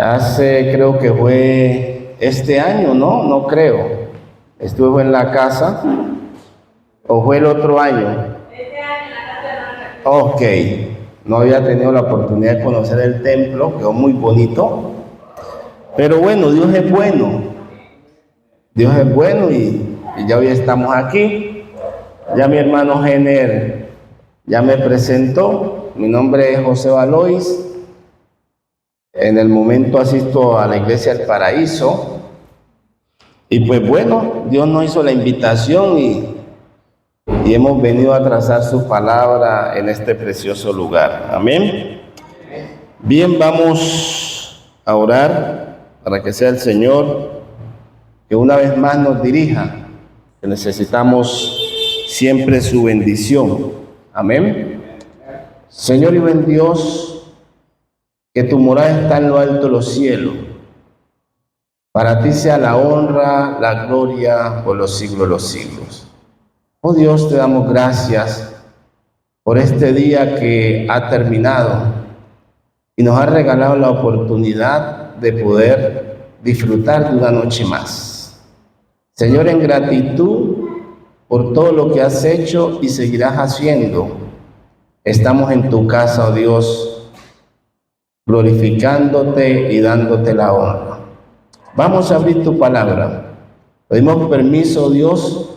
Hace, creo que fue este año, ¿no? No creo. Estuve en la casa, ¿o fue el otro año? Este año en la casa de Ana. Ok, no había tenido la oportunidad de conocer el templo, quedó muy bonito. Pero bueno, Dios es bueno. Dios es bueno y ya hoy estamos aquí. Ya mi hermano Jenner ya me presentó. Mi nombre es José Valois. En el momento asisto a la iglesia del Paraíso. Y pues bueno, Dios nos hizo la invitación y hemos venido a trazar su palabra en este precioso lugar. Amén. Bien, vamos a orar para que sea el Señor que una vez más nos dirija, que necesitamos siempre su bendición. Amén. Señor y buen Dios, que tu morada está en lo alto de los cielos. Para ti sea la honra, la gloria por los siglos de los siglos. Oh Dios, te damos gracias por este día que ha terminado y nos ha regalado la oportunidad de poder disfrutar de una noche más. Señor, en gratitud por todo lo que has hecho y seguirás haciendo, estamos en tu casa, oh Dios, glorificándote y dándote la honra. Vamos a abrir tu palabra. Pedimos permiso, Dios,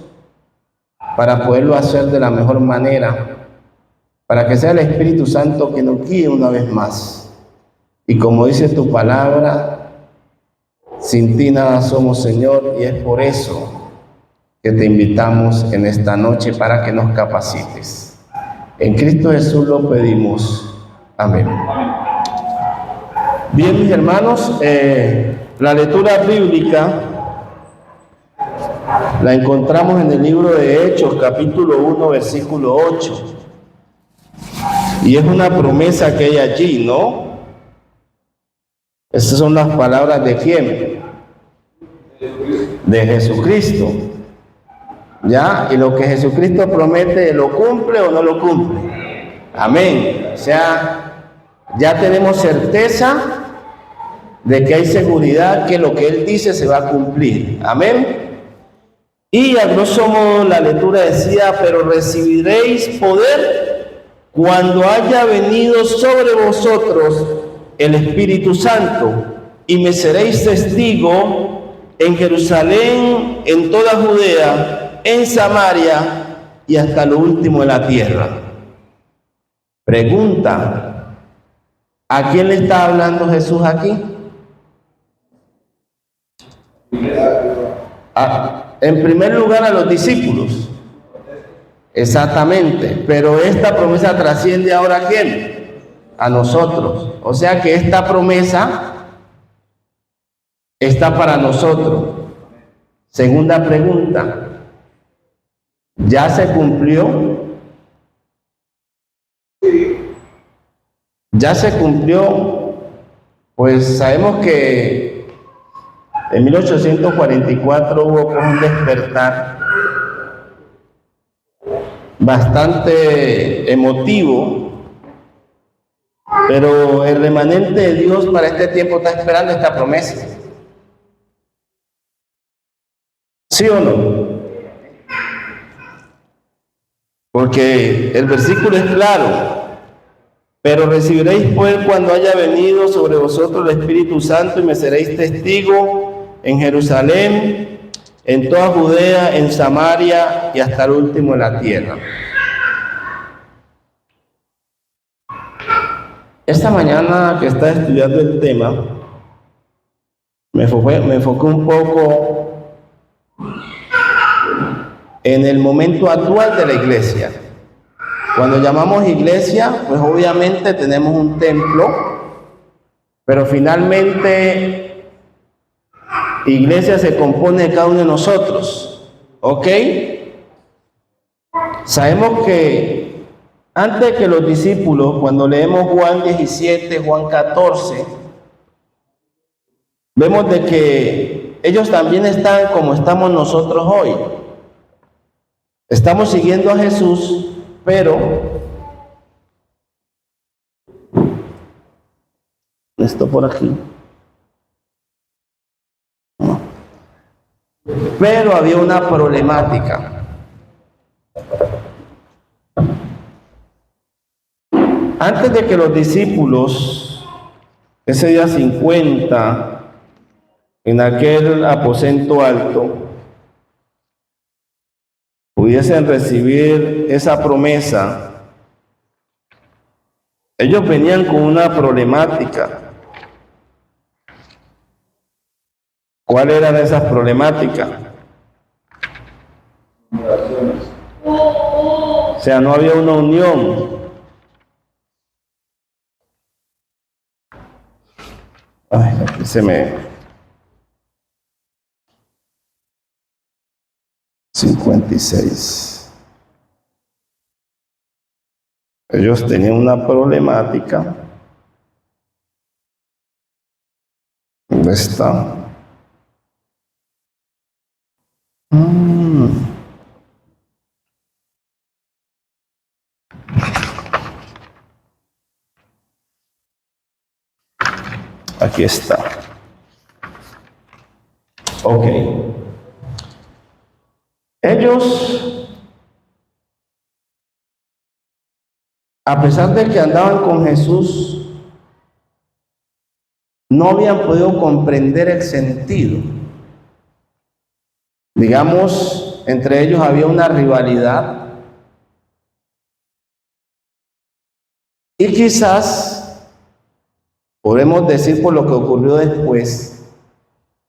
para poderlo hacer de la mejor manera, para que sea el Espíritu Santo que nos guíe una vez más. Y como dice tu palabra, sin ti nada somos, Señor, y es por eso que te invitamos en esta noche para que nos capacites. En Cristo Jesús lo pedimos. Amén. Bien, mis hermanos, la lectura bíblica la encontramos en el libro de Hechos, capítulo 1, versículo 8. Y es una promesa que hay allí, ¿no? Estas son las palabras de ¿quién? De Jesucristo. ¿Ya? Y lo que Jesucristo promete, ¿lo cumple o no lo cumple? Amén. O sea, ya tenemos certeza de que hay seguridad que lo que Él dice se va a cumplir. Amén. Y a grosso modo la lectura decía, pero recibiréis poder cuando haya venido sobre vosotros el Espíritu Santo, y me seréis testigo en Jerusalén, en toda Judea, en Samaria y hasta lo último de la tierra. Pregunta, ¿a quién le está hablando Jesús aquí? En primer lugar a los discípulos. Exactamente, pero esta promesa trasciende ahora ¿a quién? A nosotros. O sea que esta promesa está para nosotros. Segunda pregunta, ¿ya se cumplió? ¿Ya se cumplió? Pues sabemos que en 1844 hubo un despertar bastante emotivo, pero el remanente de Dios para este tiempo está esperando esta promesa. ¿Sí o no? Porque el versículo es claro. Pero recibiréis poder cuando haya venido sobre vosotros el Espíritu Santo y me seréis testigo en Jerusalén, en toda Judea, en Samaria y hasta el último de la tierra. Esta mañana que estaba estudiando el tema, me enfoqué un poco en el momento actual de la iglesia. Cuando llamamos iglesia, pues obviamente tenemos un templo, pero finalmente iglesia se compone de cada uno de nosotros, ¿ok? Sabemos que antes que los discípulos, cuando leemos Juan 17, Juan 14, vemos de que ellos también están como estamos nosotros hoy. Estamos siguiendo a Jesús, pero esto por aquí, Pero había una problemática. Antes de que los discípulos, ese día 50, en aquel aposento alto, pudiesen recibir esa promesa, ellos venían con una problemática. ¿Cuál eran esas problemáticas? O sea, no había una unión. Ay, aquí se me... 56. Ellos tenían una problemática. ¿Dónde está? Aquí está. Ok. Ellos, a pesar de que andaban con Jesús, no habían podido comprender el sentido. Digamos, entre ellos había una rivalidad. Y quizás, podemos decir por lo que ocurrió después,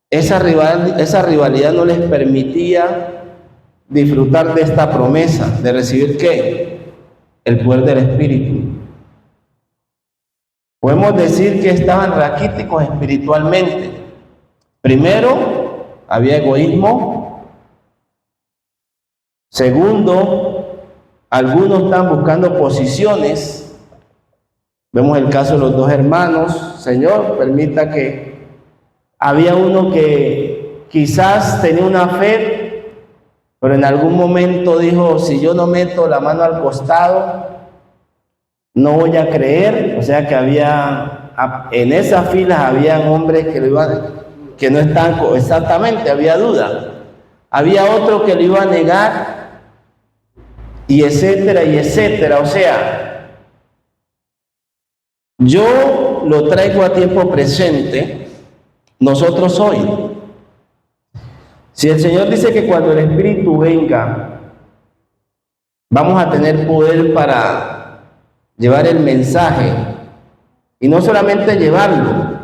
esa rivalidad no les permitía disfrutar de esta promesa, de recibir ¿qué? El poder del Espíritu. Podemos decir que estaban raquíticos espiritualmente. Primero, había egoísmo. Segundo, algunos estaban buscando posiciones. Vemos el caso de los dos hermanos. Señor, permita que había uno que quizás tenía una fe, pero en algún momento dijo, si yo no meto la mano al costado, no voy a creer. O sea que había, en esas filas habían hombres que no estaban exactamente, había duda. Había otro que lo iba a negar, y etcétera, y etcétera. O sea, yo lo traigo a tiempo presente, nosotros hoy. Si el Señor dice que cuando el Espíritu venga, vamos a tener poder para llevar el mensaje, y no solamente llevarlo,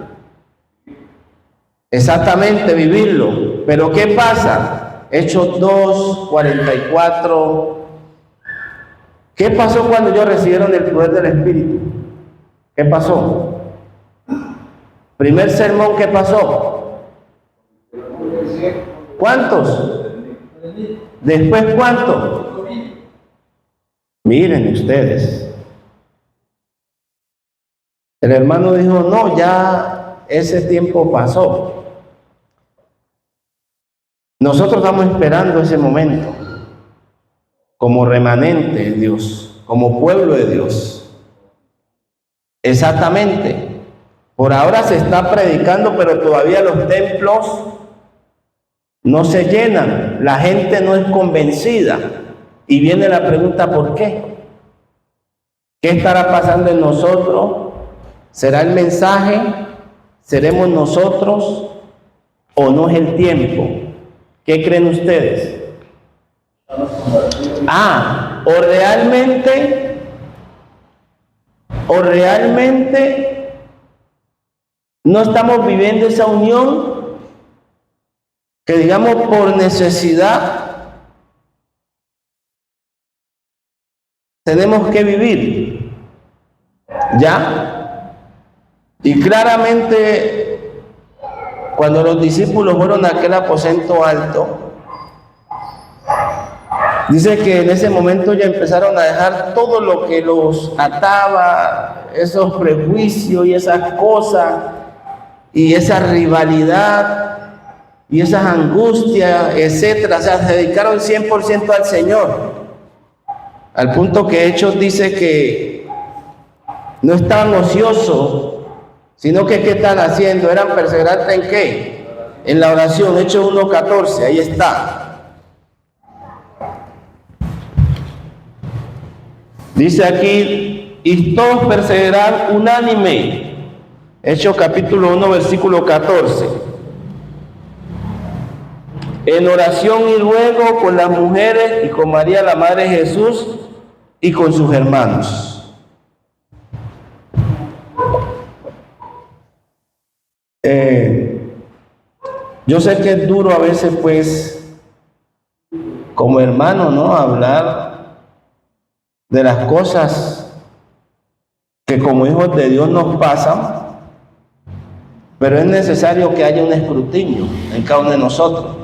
exactamente vivirlo. Pero ¿qué pasa? Hechos 2, 44. ¿Qué pasó cuando ellos recibieron el poder del Espíritu? ¿Qué pasó? Primer sermón, ¿qué pasó? ¿Cuántos? Después, ¿cuántos? Miren ustedes. El hermano dijo, no, ya ese tiempo pasó. Nosotros estamos esperando ese momento, como remanente de Dios, como pueblo de Dios. Exactamente. Por ahora se está predicando, pero todavía los templos no se llenan, la gente no es convencida. Y viene la pregunta, ¿por qué? ¿Qué estará pasando en nosotros? ¿Será el mensaje? ¿Seremos nosotros? ¿O no es el tiempo? ¿Qué creen ustedes? O realmente no estamos viviendo esa unión que, digamos, por necesidad tenemos que vivir. ¿Ya? Y claramente, cuando los discípulos fueron a aquel aposento alto, dice que en ese momento ya empezaron a dejar todo lo que los ataba, esos prejuicios y esas cosas, y esa rivalidad, y esas angustias, etcétera. O sea, se dedicaron 100% al Señor. Al punto que Hechos dice que no estaban ociosos, sino que ¿qué están haciendo? Eran perseverantes ¿en qué? en la oración, Hechos 1:14, ahí está. Dice aquí, y todos perseverar unánime. Hechos capítulo 1, versículo 14. En oración y ruego con las mujeres y con María, la Madre de Jesús, y con sus hermanos. Yo sé que es duro a veces, pues, como hermano, ¿no? Hablar de las cosas que como hijos de Dios nos pasan, pero es necesario que haya un escrutinio en cada uno de nosotros.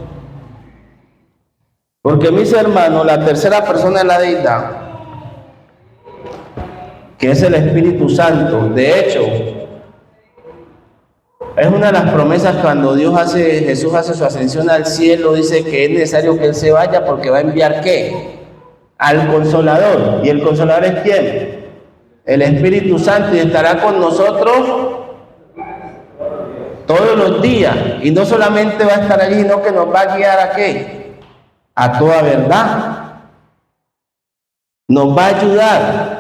Porque mis hermanos, la tercera persona de la deidad, que es el Espíritu Santo, de hecho, es una de las promesas cuando Jesús hace su ascensión al cielo, dice que es necesario que Él se vaya porque va a enviar ¿qué? Al Consolador. ¿Y el Consolador es quién? El Espíritu Santo, y estará con nosotros todos los días. Y no solamente va a estar allí, sino que nos va a guiar ¿a qué? A toda verdad. Nos va a ayudar.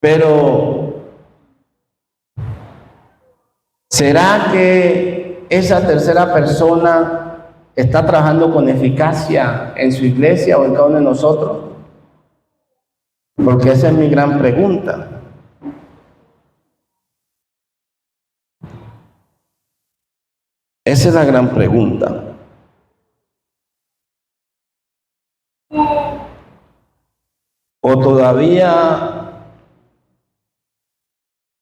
Pero ¿será que esa tercera persona está trabajando con eficacia en su iglesia o en cada uno de nosotros? Porque esa es mi gran pregunta. Esa es la gran pregunta. ¿O todavía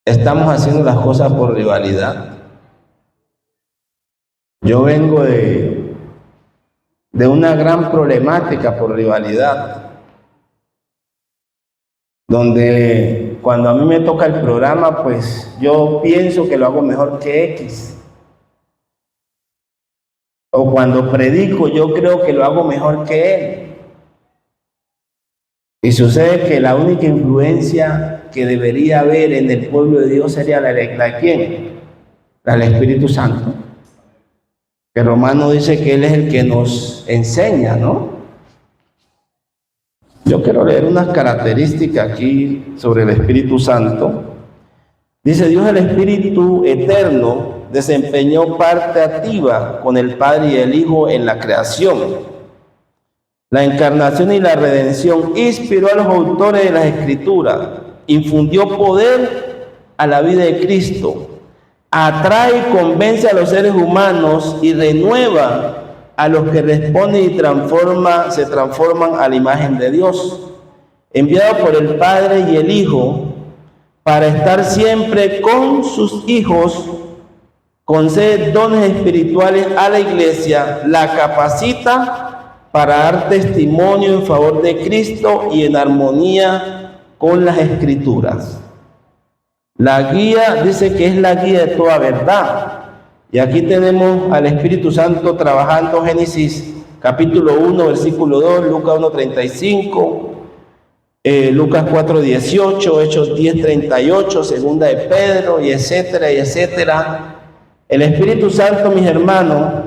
estamos haciendo las cosas por rivalidad? Yo vengo de una gran problemática por rivalidad, donde cuando a mí me toca el programa, pues yo pienso que lo hago mejor que X. O cuando predico, yo creo que lo hago mejor que él. Y sucede que la única influencia que debería haber en el pueblo de Dios sería la de ¿quién? La del Espíritu Santo. Que Romano dice que Él es el que nos enseña, ¿no? Yo quiero leer unas características aquí sobre el Espíritu Santo. Dice, Dios el Espíritu eterno desempeñó parte activa con el Padre y el Hijo en la creación. La encarnación y la redención inspiró a los autores de las Escrituras, infundió poder a la vida de Cristo, atrae y convence a los seres humanos y renueva a los que responden y se transforman a la imagen de Dios, enviado por el Padre y el Hijo para estar siempre con sus hijos, concede dones espirituales a la iglesia, la capacita para dar testimonio en favor de Cristo y en armonía con las Escrituras. La guía dice que es la guía de toda verdad. Y aquí tenemos al Espíritu Santo trabajando Génesis capítulo 1, versículo 2, Lucas 1:35, Lucas 4:18, Hechos 10:38, segunda de Pedro, y etcétera, y etcétera. El Espíritu Santo, mis hermanos,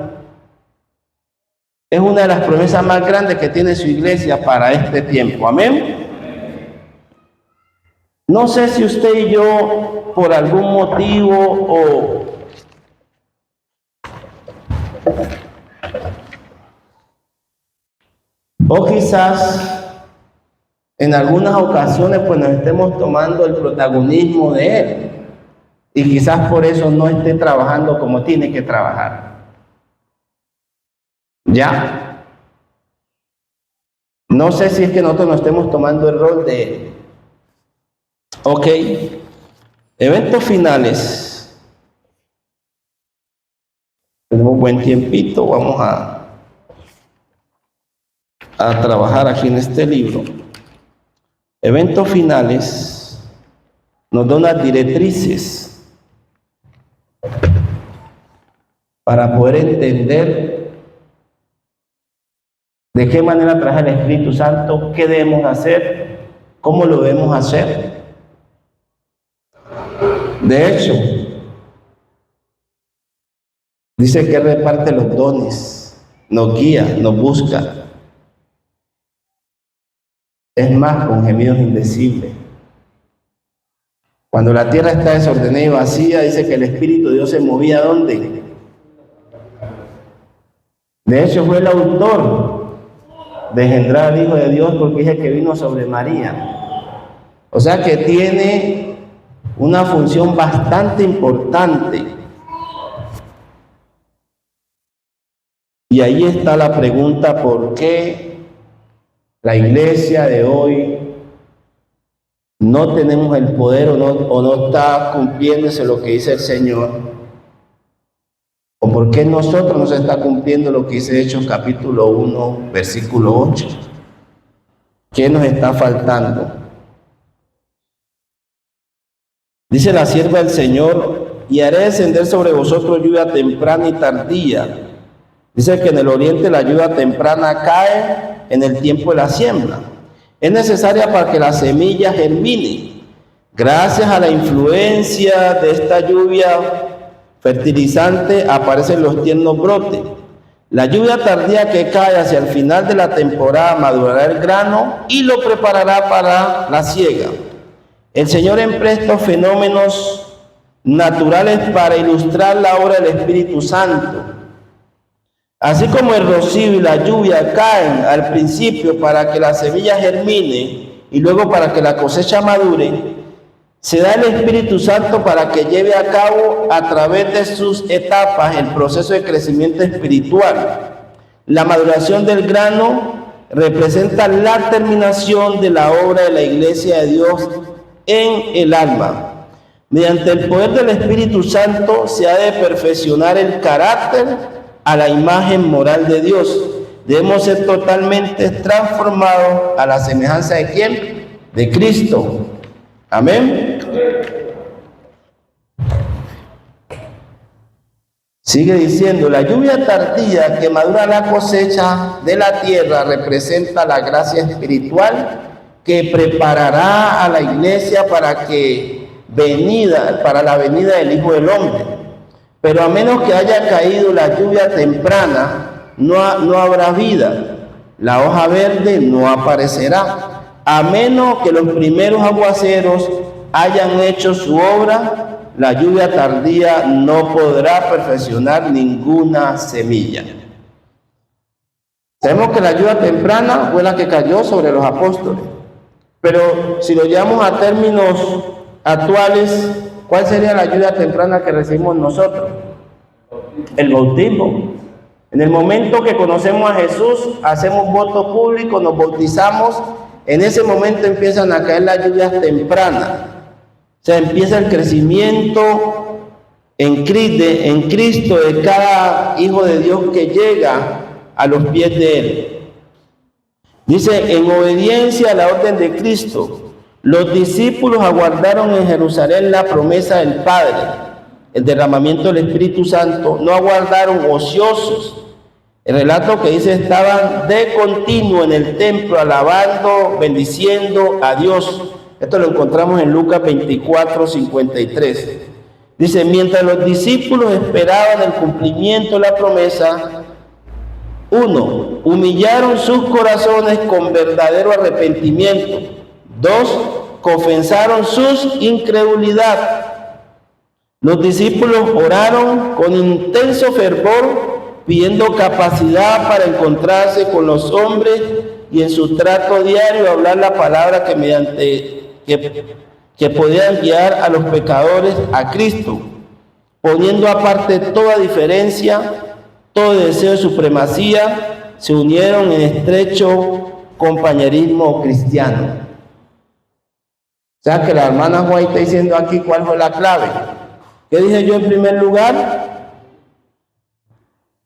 es una de las promesas más grandes que tiene su iglesia para este tiempo. Amén. No sé si usted y yo, por algún motivo o quizás en algunas ocasiones pues nos estemos tomando el protagonismo de Él y quizás por eso no esté trabajando como tiene que trabajar. ¿Ya? No sé si es que nosotros nos estemos tomando el rol de Él. Ok. Eventos finales. Tenemos buen tiempito. Vamos a trabajar aquí en este libro. Eventos finales nos da unas directrices para poder entender de qué manera trabaja el Espíritu Santo, qué debemos hacer, cómo lo debemos hacer. De hecho, Dice que Él reparte los dones, nos guía, nos busca. Es más, con gemidos indecibles. Cuando la tierra está desordenada y vacía, dice que el Espíritu de Dios se movía ¿dónde? De hecho, fue el autor de engendrar al Hijo de Dios, porque dice que vino sobre María. O sea que tiene una función bastante importante. Y ahí está la pregunta: ¿por qué la iglesia de hoy no tenemos el poder o no está cumpliéndose lo que dice el Señor? ¿O por qué nosotros no se está cumpliendo lo que dice Hechos capítulo 1, versículo 8? ¿Qué nos está faltando? Dice la sierva del Señor: y haré descender sobre vosotros lluvia temprana y tardía. Dice que en el oriente la lluvia temprana cae en el tiempo de la siembra. Es necesaria para que la semilla germine. Gracias a la influencia de esta lluvia fertilizante aparecen los tiernos brotes. La lluvia tardía que cae hacia el final de la temporada madurará el grano y lo preparará para la siega. El Señor emplea estos fenómenos naturales para ilustrar la obra del Espíritu Santo. Así como el rocío y la lluvia caen al principio para que la semilla germine y luego para que la cosecha madure, se da el Espíritu Santo para que lleve a cabo a través de sus etapas el proceso de crecimiento espiritual. La maduración del grano representa la terminación de la obra de la Iglesia de Dios en el alma. Mediante el poder del Espíritu Santo se ha de perfeccionar el carácter a la imagen moral de Dios. Debemos ser totalmente transformados a la semejanza de ¿quién? De Cristo. Amén. Sigue diciendo: la lluvia tardía que madura la cosecha de la tierra representa la gracia espiritual que preparará a la iglesia para la venida del Hijo del Hombre. Pero a menos que haya caído la lluvia temprana, no habrá vida. La hoja verde no aparecerá. A menos que los primeros aguaceros hayan hecho su obra, la lluvia tardía no podrá perfeccionar ninguna semilla. Sabemos que la lluvia temprana fue la que cayó sobre los apóstoles. Pero si lo llevamos a términos actuales, ¿cuál sería la lluvia temprana que recibimos nosotros? El bautismo. En el momento que conocemos a Jesús, hacemos voto público, nos bautizamos, en ese momento empiezan a caer las lluvias tempranas. O sea, empieza el crecimiento en Cristo de cada hijo de Dios que llega a los pies de Él. Dice: en obediencia a la orden de Cristo, los discípulos aguardaron en Jerusalén la promesa del Padre, el derramamiento del Espíritu Santo. No aguardaron ociosos. El relato que dice: estaban de continuo en el templo, alabando, bendiciendo a Dios. Esto lo encontramos en Lucas 24, 53. Dice: mientras los discípulos esperaban el cumplimiento de la promesa, 1. Humillaron sus corazones con verdadero arrepentimiento. 2. Confesaron su incredulidad. Los discípulos oraron con intenso fervor, pidiendo capacidad para encontrarse con los hombres y en su trato diario hablar la palabra que podían guiar a los pecadores a Cristo, poniendo aparte toda diferencia, todo deseo de supremacía. Se unieron en estrecho compañerismo cristiano. O sea que la hermana Juan está diciendo aquí cuál fue la clave. ¿Qué dije yo en primer lugar?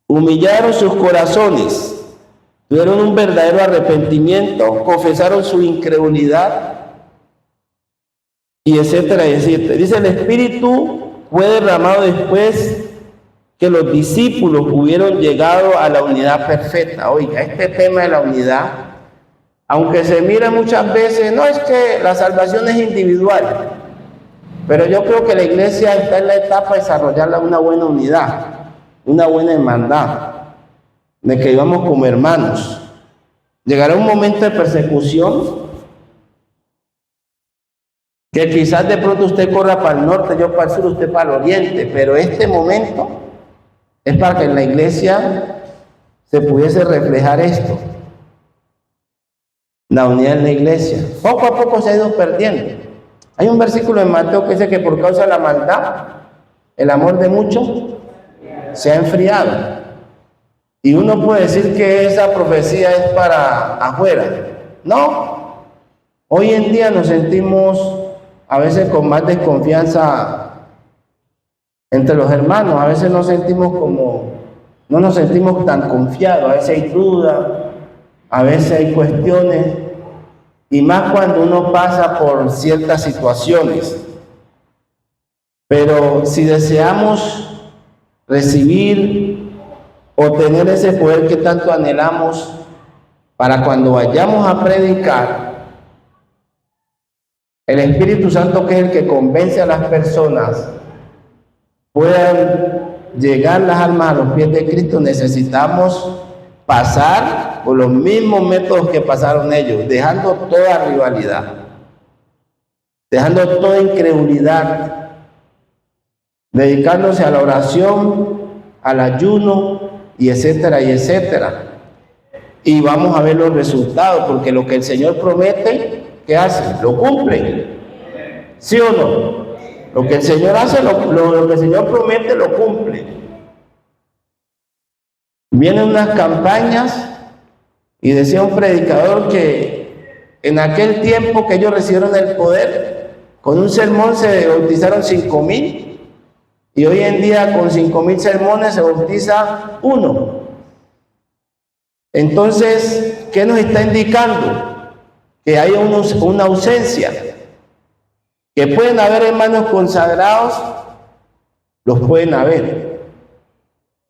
Humillaron sus corazones, tuvieron un verdadero arrepentimiento, confesaron su incredulidad, y etcétera, etcétera. Dice: el Espíritu fue derramado después que los discípulos hubieron llegado a la unidad perfecta. Oiga, este tema de la unidad, aunque se mira muchas veces, no es que la salvación es individual, pero yo creo que la iglesia está en la etapa de desarrollar una buena unidad. una buena hermandad, de que vivamos como hermanos. Llegará un momento de persecución que quizás de pronto usted corra para el norte, yo para el sur, usted para el oriente, pero este momento es para que en la iglesia se pudiese reflejar esto, la unidad en la iglesia. Poco a poco se ha ido perdiendo. Hay un versículo en Mateo que dice que por causa de la maldad, el amor de muchos se ha enfriado. Y uno puede decir que esa profecía es para afuera. No. Hoy en día nos sentimos a veces con más desconfianza entre los hermanos. A veces no nos sentimos tan confiados. A veces hay dudas, a veces hay cuestiones. Y más cuando uno pasa por ciertas situaciones. Pero si deseamos recibir o tener ese poder que tanto anhelamos para cuando vayamos a predicar, el Espíritu Santo, que es el que convence a las personas, puedan llegar las almas a los pies de Cristo, necesitamos pasar por los mismos métodos que pasaron ellos, dejando toda rivalidad, dejando toda incredulidad, dedicándose a la oración, al ayuno, y etcétera, y etcétera. Y vamos a ver los resultados, porque lo que el Señor promete, ¿qué hace? Lo cumple. ¿Sí o no? Lo que el Señor hace, lo que el Señor promete, lo cumple. Vienen unas campañas, y decía un predicador que en aquel tiempo que ellos recibieron el poder, con un sermón se bautizaron 5,000, y hoy en día con 5,000 sermones se bautiza uno. Entonces, ¿qué nos está indicando? Que hay una ausencia. Que pueden haber hermanos consagrados, los pueden haber.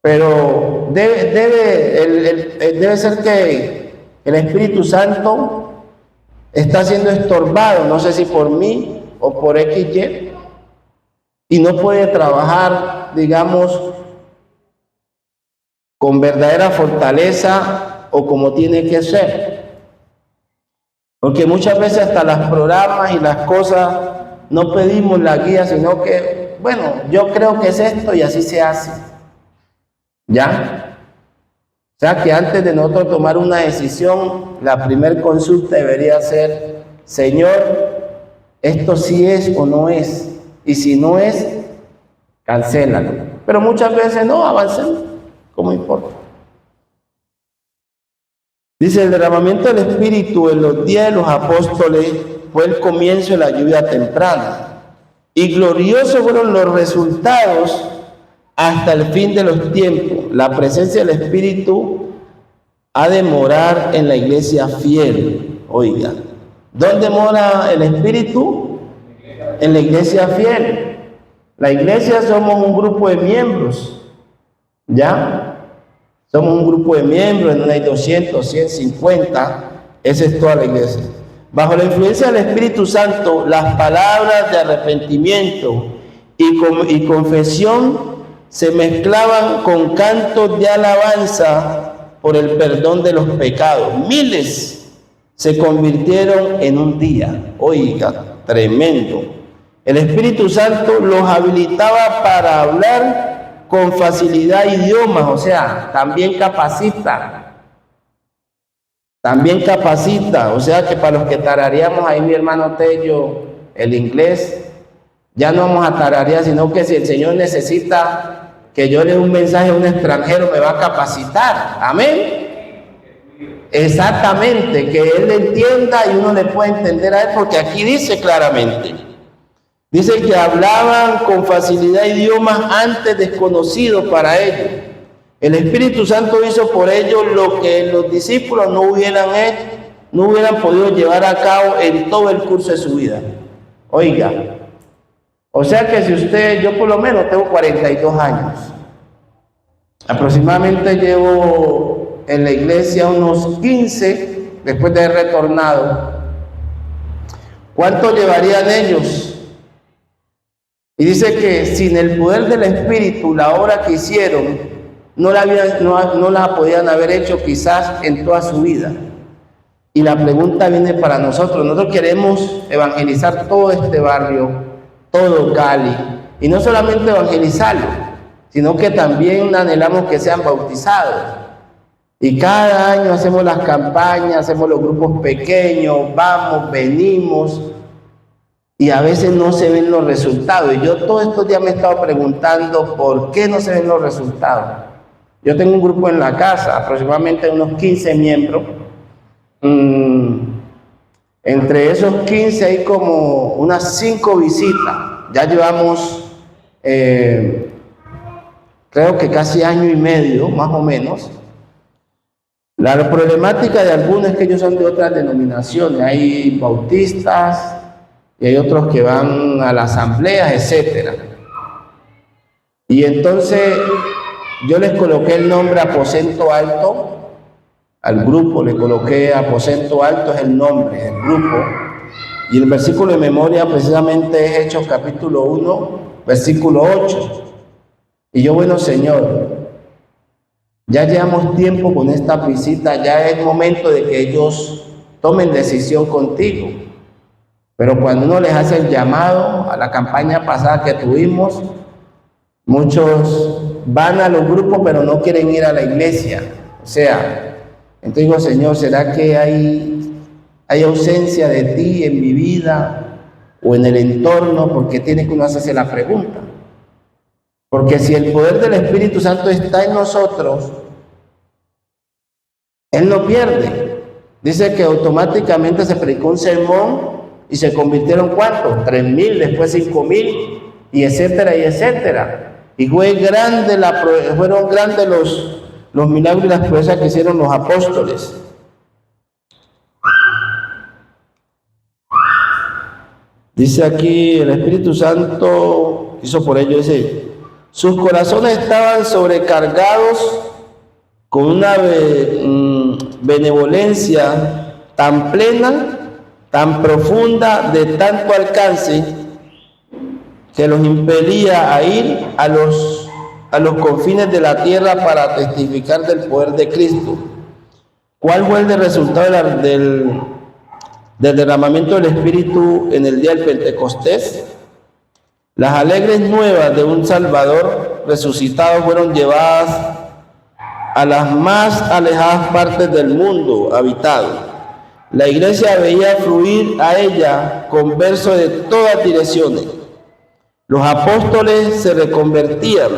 Pero debe ser que el Espíritu Santo está siendo estorbado, no sé si por mí o por XY, y no puede trabajar, digamos, con verdadera fortaleza o como tiene que ser. Porque muchas veces hasta los programas y las cosas no pedimos la guía, sino que, bueno, yo creo que es esto y así se hace. ¿Ya? O sea que antes de nosotros tomar una decisión, la primera consulta debería ser: Señor, ¿esto sí es o no es? Y si no es, cancélalo. Pero muchas veces no, avancemos, ¿cómo importa? Dice: el derramamiento del Espíritu en los días de los apóstoles fue el comienzo de la lluvia temprana, y gloriosos fueron los resultados hasta el fin de los tiempos. La presencia del Espíritu ha de morar en la iglesia fiel. Oiga, ¿dónde mora el Espíritu? En la iglesia fiel. La iglesia somos un grupo de miembros, ¿ya? Somos un grupo de miembros, en una hay 200, 150, esa es toda la iglesia. Bajo la influencia del Espíritu Santo, las palabras de arrepentimiento y confesión se mezclaban con cantos de alabanza por el perdón de los pecados. Miles se convirtieron en un día. Oiga, tremendo. El Espíritu Santo los habilitaba para hablar con facilidad idiomas, o sea, también capacita, o sea que para los que tarareamos ahí, mi hermano Tello, el inglés, ya no vamos a tararear, sino que si el Señor necesita que yo le dé un mensaje a un extranjero, me va a capacitar, amén. Exactamente, que él le entienda y uno le pueda entender a él, porque aquí dice claramente. Dice que hablaban con facilidad idiomas antes desconocidos para ellos. El Espíritu Santo hizo por ellos lo que los discípulos no hubieran podido llevar a cabo en todo el curso de su vida. Oiga, o sea que si usted, yo por lo menos tengo 42 años. Aproximadamente llevo en la iglesia unos 15 después de haber retornado. ¿Cuánto llevarían ellos? Y dice que sin el poder del Espíritu, la obra que hicieron no la podían haber hecho quizás en toda su vida. Y la pregunta viene para nosotros. Nosotros queremos evangelizar todo este barrio, todo Cali, y no solamente evangelizarlo, sino que también anhelamos que sean bautizados. Y cada año hacemos las campañas, hacemos los grupos pequeños, vamos, venimos, y a veces no se ven los resultados. Y yo todos estos días me he estado preguntando por qué no se ven los resultados. Yo tengo un grupo en la casa, aproximadamente unos 15 miembros. Entre esos 15 hay como unas 5 visitas. Ya llevamos, creo que casi año y medio, más o menos. La problemática de algunos es que ellos son de otras denominaciones. Hay bautistas y hay otros que van a las asambleas, etcétera. Y entonces yo les coloqué el nombre Aposento Alto. Al grupo le coloqué Aposento Alto, es el nombre del grupo. Y el versículo de memoria precisamente es Hechos capítulo 1, versículo 8. Y yo, bueno, Señor, ya llevamos tiempo con esta visita, ya es momento de que ellos tomen decisión contigo. Pero cuando uno les hace el llamado, a la campaña pasada que tuvimos, muchos van a los grupos pero no quieren ir a la iglesia. O sea, entonces digo, Señor, ¿será que hay ausencia de ti en mi vida o en el entorno? Porque tiene que uno hacerse la pregunta. Porque si el poder del Espíritu Santo está en nosotros, Él no pierde. Dice que automáticamente se predicó un sermón y se convirtieron ¿cuántos? 3,000, después 5,000, y etcétera, y etcétera. Y fueron grandes los milagros y las proezas que hicieron los apóstoles. Dice aquí, el Espíritu Santo hizo por ello, dice, sus corazones estaban sobrecargados con una benevolencia tan plena, tan profunda, de tanto alcance, que los impelía a ir a los confines de la tierra para testificar del poder de Cristo. ¿Cuál fue el resultado del derramamiento del Espíritu en el día del Pentecostés? Las alegres nuevas de un Salvador resucitado fueron llevadas a las más alejadas partes del mundo habitado. La iglesia veía fluir a ella conversos de todas direcciones. Los apóstoles se reconvertían.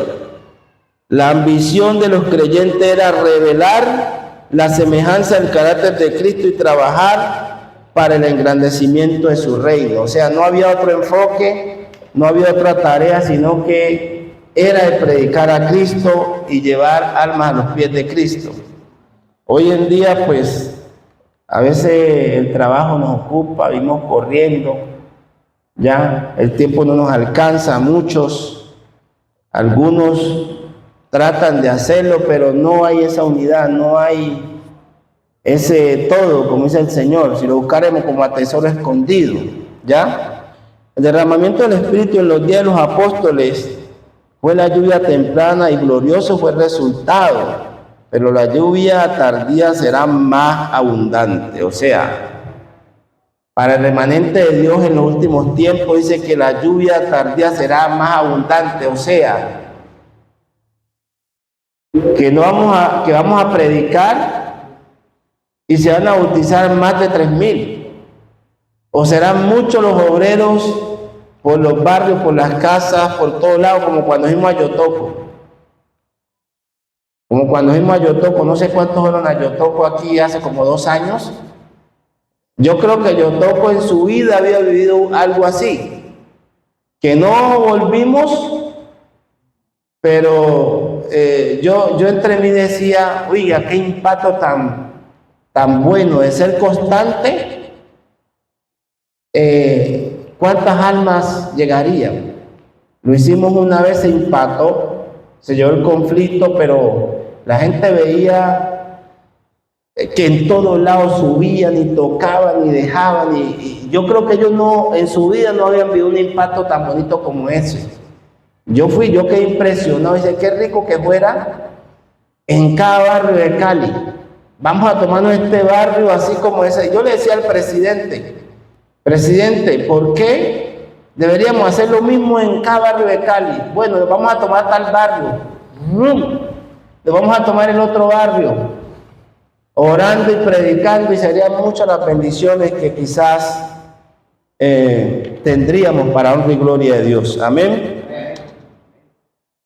La ambición de los creyentes era revelar la semejanza del carácter de Cristo y trabajar para el engrandecimiento de su reino. O sea, no había otro enfoque, no había otra tarea, sino que era el predicar a Cristo y llevar almas a los pies de Cristo. Hoy en día, pues, a veces el trabajo nos ocupa, vivimos corriendo, ya el tiempo no nos alcanza a muchos, algunos tratan de hacerlo, pero no hay esa unidad, no hay ese todo, como dice el Señor, si lo buscaremos como a tesoro escondido, ¿ya? El derramamiento del Espíritu en los días de los apóstoles fue la lluvia temprana y glorioso fue el resultado, pero la lluvia tardía será más abundante. O sea, para el remanente de Dios en los últimos tiempos dice que la lluvia tardía será más abundante. O sea, que vamos a predicar y se van a bautizar más de 3,000. O serán muchos los obreros por los barrios, por las casas, por todos lados, como cuando fuimos a Yotoco. No sé cuántos fueron a Yotoco aquí hace como 2 años. Yo creo que Yotoco en su vida había vivido algo así. Que no volvimos, pero yo entre mí decía, oiga, qué impacto tan bueno de ser constante. ¿Cuántas almas llegarían? Lo hicimos una vez, se impactó, se llevó el conflicto, pero la gente veía que en todos lados subían y tocaban y dejaban, y yo creo que ellos en su vida no habían vivido un impacto tan bonito como ese. Yo quedé impresionado, dice, qué rico que fuera en cada barrio de Cali. Vamos a tomarnos este barrio así como ese. Yo le decía al presidente, ¿por qué deberíamos hacer lo mismo en cada barrio de Cali? Bueno, vamos a tomar tal barrio, le vamos a tomar el otro barrio, orando y predicando, y serían muchas las bendiciones que quizás tendríamos para honra y gloria de Dios. Amén.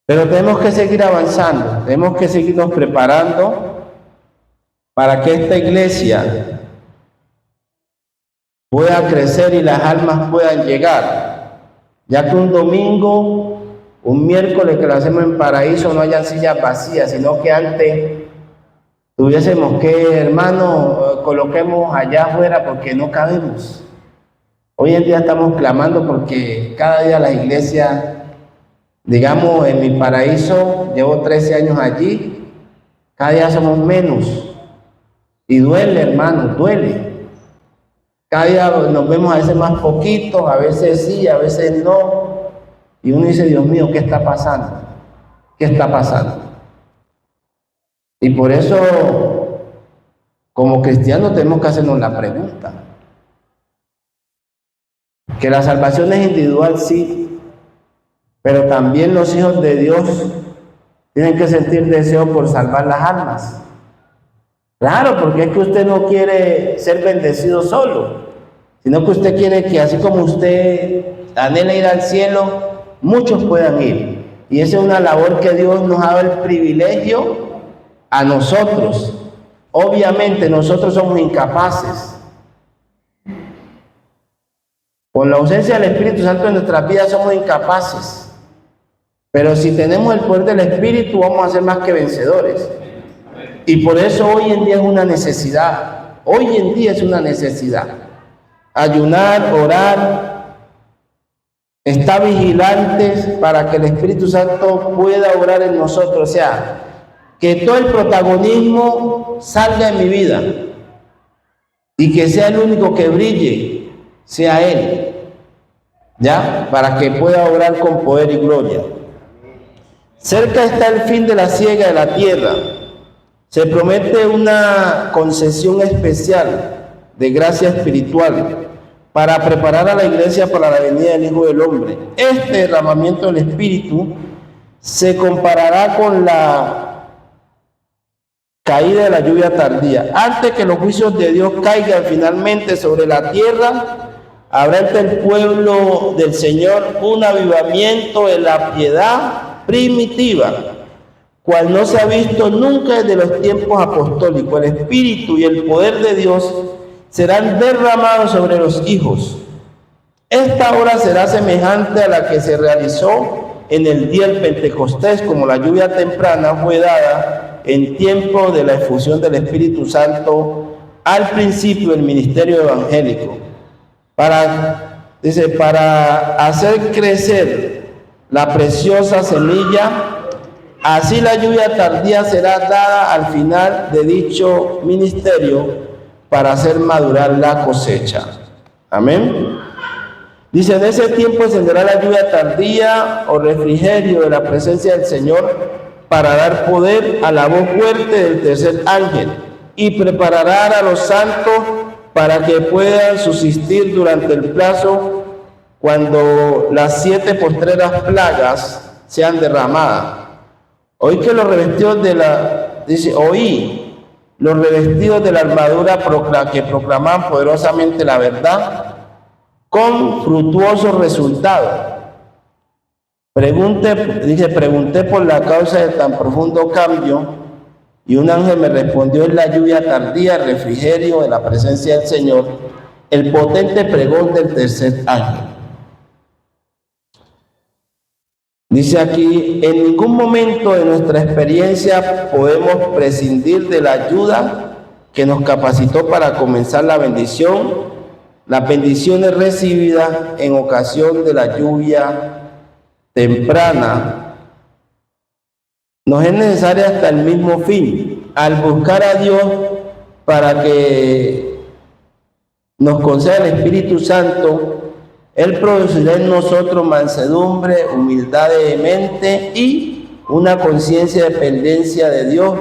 Pero tenemos que seguir avanzando, tenemos que seguirnos preparando para que esta iglesia pueda crecer y las almas puedan llegar, ya que un domingo, un miércoles que lo hacemos en Paraíso, no hayan sillas vacías, sino que antes tuviésemos que, hermano, coloquemos allá afuera porque no cabemos. Hoy en día estamos clamando porque cada día las iglesias, digamos, en mi Paraíso, llevo 13 años allí, cada día somos menos. Y duele, hermano, duele. Cada día nos vemos a veces más poquitos, a veces sí, a veces no. Y uno dice, Dios mío, ¿qué está pasando? ¿Qué está pasando? Y por eso, como cristianos, tenemos que hacernos la pregunta. Que la salvación es individual, sí, pero también los hijos de Dios tienen que sentir deseo por salvar las almas. Claro, porque es que usted no quiere ser bendecido solo, sino que usted quiere que así como usted anhela ir al cielo, muchos puedan ir. Y esa es una labor que Dios nos ha dado el privilegio a nosotros. Obviamente nosotros somos incapaces. Con la ausencia del Espíritu Santo en nuestras vidas somos incapaces. Pero si tenemos el poder del Espíritu, vamos a ser más que vencedores. Y por eso hoy en día es una necesidad. Hoy en día es una necesidad. Ayunar, orar, estar vigilantes para que el Espíritu Santo pueda obrar en nosotros. O sea, que todo el protagonismo salga en mi vida y que sea el único que brille, sea Él, ¿ya? Para que pueda obrar con poder y gloria. Cerca está el fin de la siega de la tierra. Se promete una concesión especial de gracia espiritual para preparar a la iglesia para la venida del Hijo del Hombre. Este derramamiento del Espíritu se comparará con la caída de la lluvia tardía. Antes que los juicios de Dios caigan finalmente sobre la tierra, habrá entre el pueblo del Señor un avivamiento de la piedad primitiva, cual no se ha visto nunca desde los tiempos apostólicos. El Espíritu y el poder de Dios serán derramados sobre los hijos. Esta obra será semejante a la que se realizó en el día del Pentecostés, como la lluvia temprana fue dada en tiempo de la efusión del Espíritu Santo al principio del ministerio evangélico, para hacer crecer la preciosa semilla. Así la lluvia tardía será dada al final de dicho ministerio para hacer madurar la cosecha. Amén. Dice, en ese tiempo encenderá la lluvia tardía o refrigerio de la presencia del Señor para dar poder a la voz fuerte del tercer ángel y preparará a los santos para que puedan subsistir durante el plazo cuando las 7 postreras plagas sean derramadas. Oí que los revestidos de la, dice, oí los revestidos de la armadura que proclaman poderosamente la verdad con fructuosos resultados. Pregunté por la causa de tan profundo cambio y un ángel me respondió: en la lluvia tardía, el refrigerio de la presencia del Señor, el potente pregón del tercer ángel. Dice aquí, en ningún momento de nuestra experiencia podemos prescindir de la ayuda que nos capacitó para comenzar la bendición, las bendiciones recibidas en ocasión de la lluvia temprana. Nos es necesaria hasta el mismo fin, al buscar a Dios para que nos conceda el Espíritu Santo. Él producirá en nosotros mansedumbre, humildad de mente y una conciencia de dependencia de Dios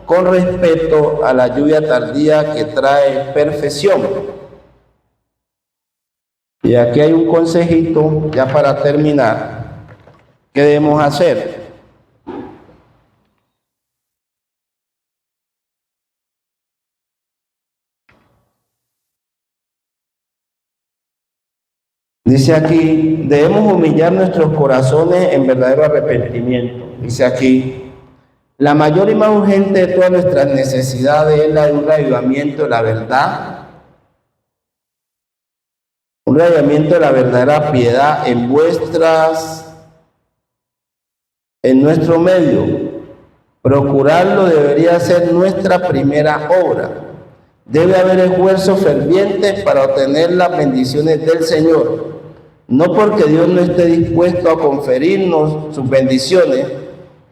con respecto a la lluvia tardía que trae perfección. Y aquí hay un consejito, ya para terminar, ¿qué debemos hacer? Dice aquí, debemos humillar nuestros corazones en verdadero arrepentimiento. Dice aquí, la mayor y más urgente de todas nuestras necesidades es la de un reavivamiento de la verdad, un reavivamiento de la verdadera piedad en nuestro medio. Procurarlo debería ser nuestra primera obra. Debe haber esfuerzo ferviente para obtener las bendiciones del Señor. No porque Dios no esté dispuesto a conferirnos sus bendiciones,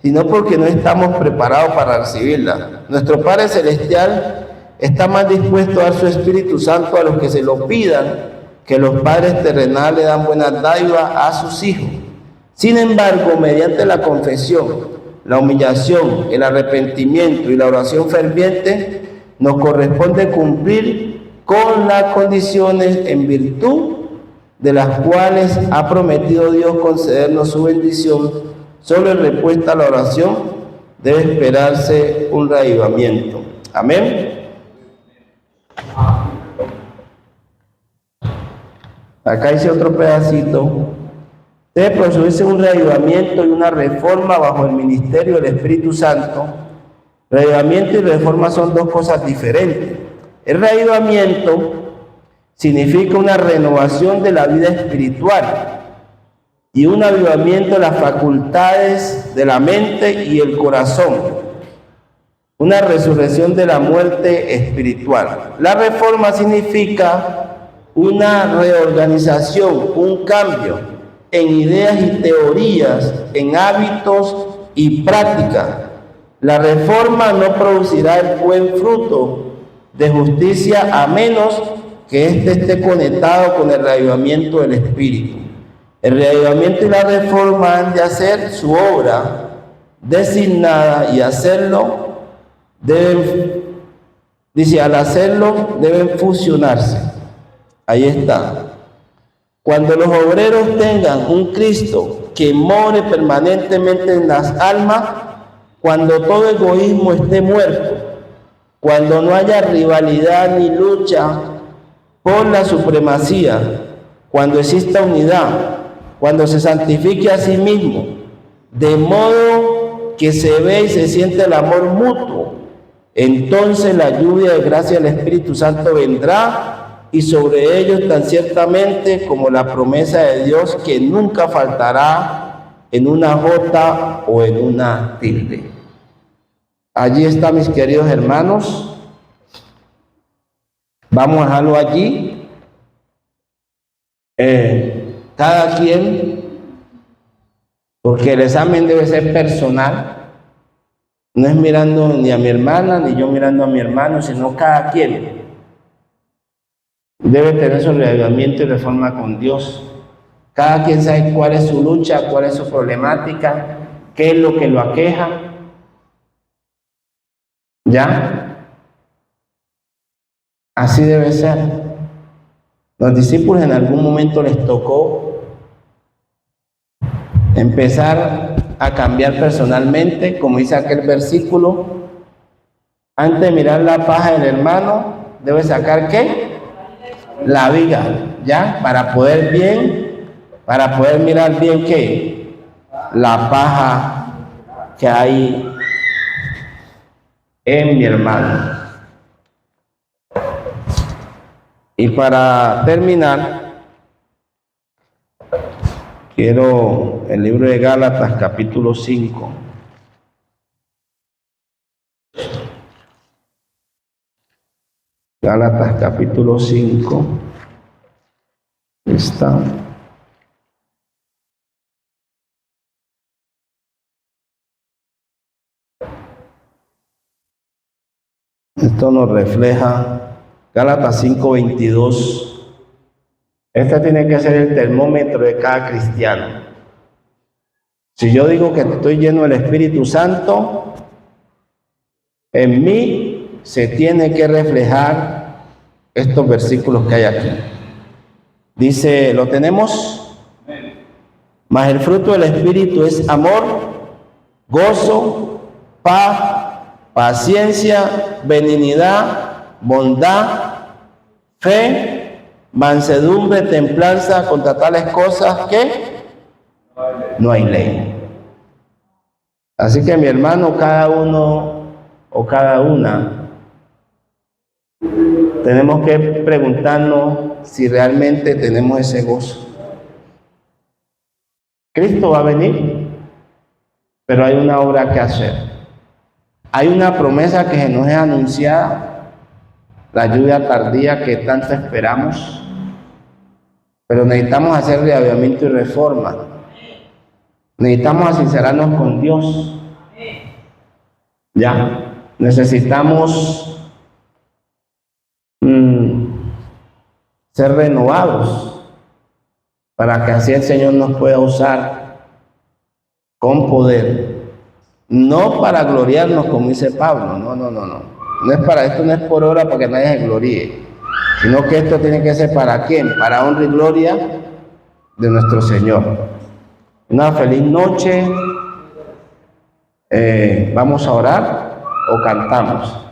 sino porque no estamos preparados para recibirlas. Nuestro Padre Celestial está más dispuesto a dar su Espíritu Santo a los que se lo pidan, que los padres terrenales dan buenas dádivas a sus hijos. Sin embargo, mediante la confesión, la humillación, el arrepentimiento y la oración ferviente, nos corresponde cumplir con las condiciones en virtud de las cuales ha prometido Dios concedernos su bendición. Solo en respuesta a la oración debe esperarse un reavivamiento. Amén. Acá dice otro pedacito. Debe producirse un reavivamiento y una reforma bajo el ministerio del Espíritu Santo. Reavivamiento y reforma son dos cosas diferentes. El reavivamiento significa una renovación de la vida espiritual y un avivamiento de las facultades de la mente y el corazón. Una resurrección de la muerte espiritual. La reforma significa una reorganización, un cambio en ideas y teorías, en hábitos y prácticas. La reforma no producirá el buen fruto de justicia a menos que éste esté conectado con el reavivamiento del Espíritu. El reavivamiento y la reforma han de hacer su obra designada y hacerlo al hacerlo deben fusionarse. Ahí está. Cuando los obreros tengan un Cristo que more permanentemente en las almas, cuando todo egoísmo esté muerto, cuando no haya rivalidad ni lucha por la supremacía, cuando exista unidad, cuando se santifique a sí mismo, de modo que se ve y se siente el amor mutuo, entonces la lluvia de gracia del Espíritu Santo vendrá y sobre ellos tan ciertamente como la promesa de Dios que nunca faltará en una jota o en una tilde. Allí está, mis queridos hermanos. Vamos a dejarlo allí. Cada quien, porque el examen debe ser personal. No es mirando ni a mi hermana, ni yo mirando a mi hermano, sino cada quien debe tener su reavivamiento y reforma con Dios. Cada quien sabe cuál es su lucha, cuál es su problemática, qué es lo que lo aqueja. ¿Ya? Así debe ser. Los discípulos en algún momento les tocó empezar a cambiar personalmente, como dice aquel versículo. Antes de mirar la paja del hermano, debe sacar ¿qué? La viga, ¿ya? Para poder mirar bien ¿qué? La paja que hay en mi hermano. Y para terminar, quiero el libro de Gálatas, capítulo 5. Gálatas, capítulo 5. Está. Esto nos refleja Gálatas 5:22. Este tiene que ser el termómetro de cada cristiano. Si yo digo que estoy lleno del Espíritu Santo, En mí se tiene que reflejar estos versículos que hay aquí. Dice, ¿lo tenemos? Mas el fruto del Espíritu es amor, gozo, paz, paciencia, benignidad, bondad, fe, mansedumbre, templanza. Contra tales cosas que no hay ley. Así que mi hermano, cada uno o cada una, tenemos que preguntarnos si realmente tenemos ese gozo. Cristo va a venir, pero hay una obra que hacer. Hay una promesa que se nos es anunciada, la lluvia tardía que tanto esperamos, pero necesitamos hacer reavivamiento y reforma. Necesitamos sincerarnos con Dios. Ya, necesitamos ser renovados para que así el Señor nos pueda usar con poder, no para gloriarnos como dice Pablo, no es para esto, no es por obra para que nadie se gloríe, sino que esto tiene que ser para quién, para honra y gloria de nuestro Señor. Una feliz noche. Vamos a orar o cantamos.